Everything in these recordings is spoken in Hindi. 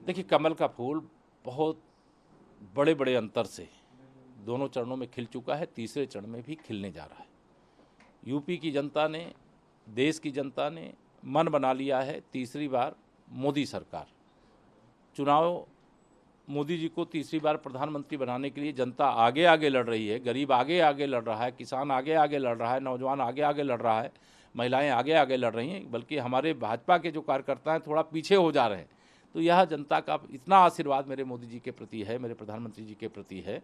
देखिए, कमल का फूल बहुत बड़े बड़े अंतर से दोनों चरणों में खिल चुका है, तीसरे चरण में भी खिलने जा रहा है। यूपी की जनता ने, देश की जनता ने मन बना लिया है तीसरी बार मोदी सरकार। चुनाव मोदी जी को तीसरी बार प्रधानमंत्री बनाने के लिए जनता आगे आगे लड़ रही है, गरीब आगे आगे लड़ रहा है, किसान आगे आगे लड़ रहा है, नौजवान आगे आगे लड़ रहा है, महिलाएं आगे आगे लड़ रही हैं, बल्कि हमारे भाजपा के जो कार्यकर्ता हैं थोड़ा पीछे हो जा रहे हैं। तो यह जनता का इतना आशीर्वाद मेरे मोदी जी के प्रति है, मेरे प्रधानमंत्री जी के प्रति है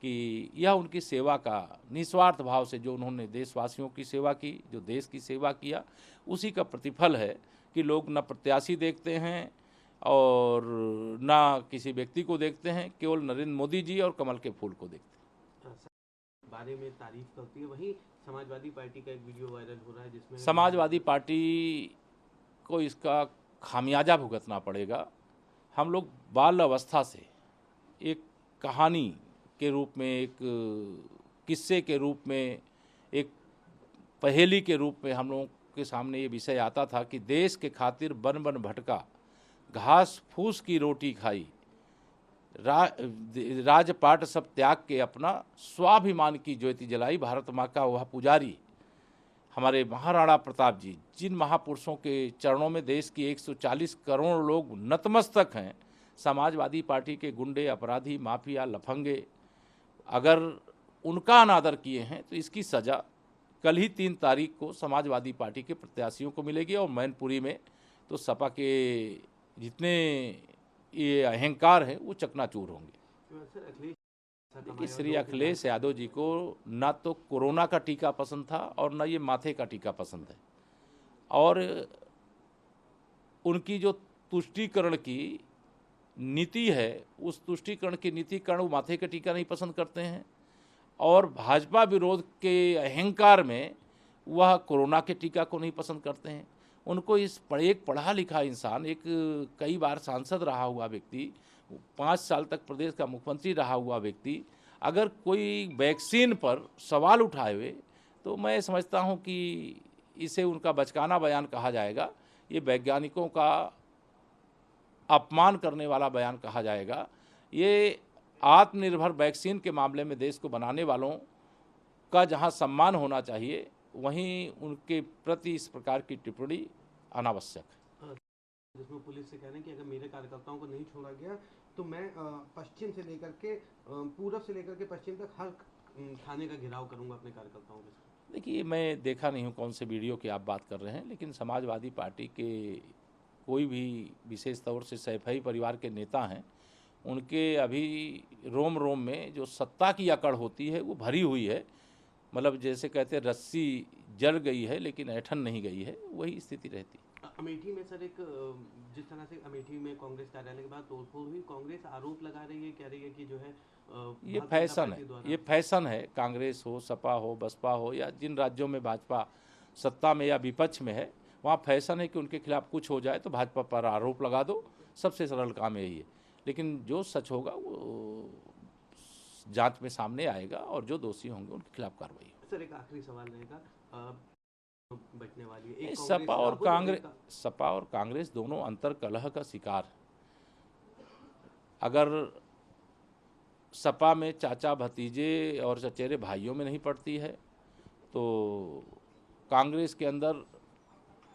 कि यह उनकी सेवा का निस्वार्थ भाव से जो उन्होंने देशवासियों की सेवा की, जो देश की सेवा किया, उसी का प्रतिफल है कि लोग न प्रत्याशी देखते हैं और ना किसी व्यक्ति को देखते हैं, केवल नरेंद्र मोदी जी और कमल के फूल को देखते हैं। बारे में तारीफ करती है। वहीं समाजवादी पार्टी का एक वीडियो वायरल हो रहा है जिसमें समाजवादी पार्टी को इसका खामियाजा भुगतना पड़ेगा। हम लोग बाल अवस्था से एक कहानी के रूप में, एक किस्से के रूप में, एक पहेली के रूप में हम लोगों के सामने ये विषय आता था कि देश के खातिर बन बन भटका, घास फूस की रोटी खाई, राजपाट सब त्याग के अपना स्वाभिमान की ज्योति जलाई, भारत माँ का वह पुजारी हमारे महाराणा प्रताप जी, जिन महापुरुषों के चरणों में देश की 140 करोड़ लोग नतमस्तक हैं, समाजवादी पार्टी के गुंडे, अपराधी, माफिया, लफंगे अगर उनका अनादर किए हैं तो इसकी सज़ा कल ही 3 तारीख को समाजवादी पार्टी के प्रत्याशियों को मिलेगी। और मैनपुरी में तो सपा के जितने ये अहंकार हैं वो चकनाचूर होंगे। देखिए, श्री अखिलेश यादव जी को ना तो कोरोना का टीका पसंद था और ना ये माथे का टीका पसंद है, और उनकी जो तुष्टीकरण की नीति है उस तुष्टीकरण की नीति कारण वो माथे का टीका नहीं पसंद करते हैं, और भाजपा विरोध के अहंकार में वह कोरोना के टीका को नहीं पसंद करते हैं। उनको एक पढ़ा लिखा इंसान, एक कई बार सांसद रहा हुआ व्यक्ति, 5 साल तक प्रदेश का मुख्यमंत्री रहा हुआ व्यक्ति अगर कोई वैक्सीन पर सवाल उठाए हुए, तो मैं समझता हूं कि इसे उनका बचकाना बयान कहा जाएगा, ये वैज्ञानिकों का अपमान करने वाला बयान कहा जाएगा। ये आत्मनिर्भर वैक्सीन के मामले में देश को बनाने वालों का जहां सम्मान होना चाहिए, वहीं उनके प्रति इस प्रकार की टिप्पणी अनावश्यक है। जिसमें पुलिस से कह रहे हैं कि अगर मेरे कार्यकर्ताओं को नहीं छोड़ा गया तो मैं पश्चिम से लेकर के पूरब से लेकर के पश्चिम तक हर थाने का घेराव करूंगा अपने कार्यकर्ताओं के साथ। देखिए, मैं देखा नहीं हूँ कौन से वीडियो की आप बात कर रहे हैं, लेकिन समाजवादी पार्टी के कोई भी विशेष तौर से सैफई परिवार के नेता हैं, उनके अभी रोम रोम में जो सत्ता की अकड़ होती है वो भरी हुई है। मतलब जैसे कहते हैं रस्सी जल गई है लेकिन ऐठन नहीं गई है, वही स्थिति रहती है। अमेठी में सर एक जिस तरह से अमेठी में कांग्रेस कार्यालय के बाद तोड़फोड़ हुई, कांग्रेस आरोप लगा रही है, कह रही है कि जो है ये फैशन है, ये फैशन है। कांग्रेस हो, सपा हो, बसपा हो, या जिन राज्यों में भाजपा सत्ता में या विपक्ष में है, वहाँ फैशन है कि उनके खिलाफ कुछ हो जाए तो भाजपा पर आरोप लगा दो। सबसे सरल काम यही है, लेकिन जो सच होगा वो जांच में सामने आएगा और जो दोषी होंगे उनके खिलाफ कार्रवाई। सर एक आखिरी सवाल रहेगा, बचने वाली है सपा और कांग्रेस दोनों अंतर कलह का शिकार। अगर सपा में चाचा भतीजे और चचेरे भाइयों में नहीं पड़ती है तो कांग्रेस के अंदर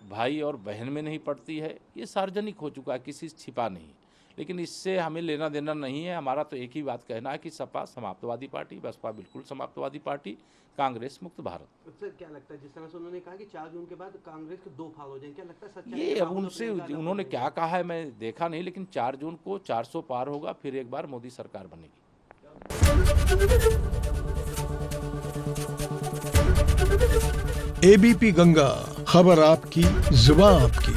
भाई और बहन में नहीं पड़ती है। ये सार्वजनिक हो चुका है, किसी से छिपा नहीं, लेकिन इससे हमें लेना देना नहीं है। हमारा तो एक ही बात कहना है कि सपा समाप्तवादी पार्टी, बसपा बिल्कुल समाप्तवादी पार्टी, कांग्रेस मुक्त भारत। सर क्या लगता है, जिस तरह से उन्होंने कहा कि 4 जून के बाद कांग्रेस के 2 फाल हो जाएंगे, क्या लगता है सच्चाई? ये अब उनसे उन्होंने क्या कहा है मैं देखा नहीं, लेकिन 4 जून को 400 पार होगा, फिर एक बार मोदी सरकार बनेगी। एबीपी गंगा, खबर आपकी, जुबान आपकी।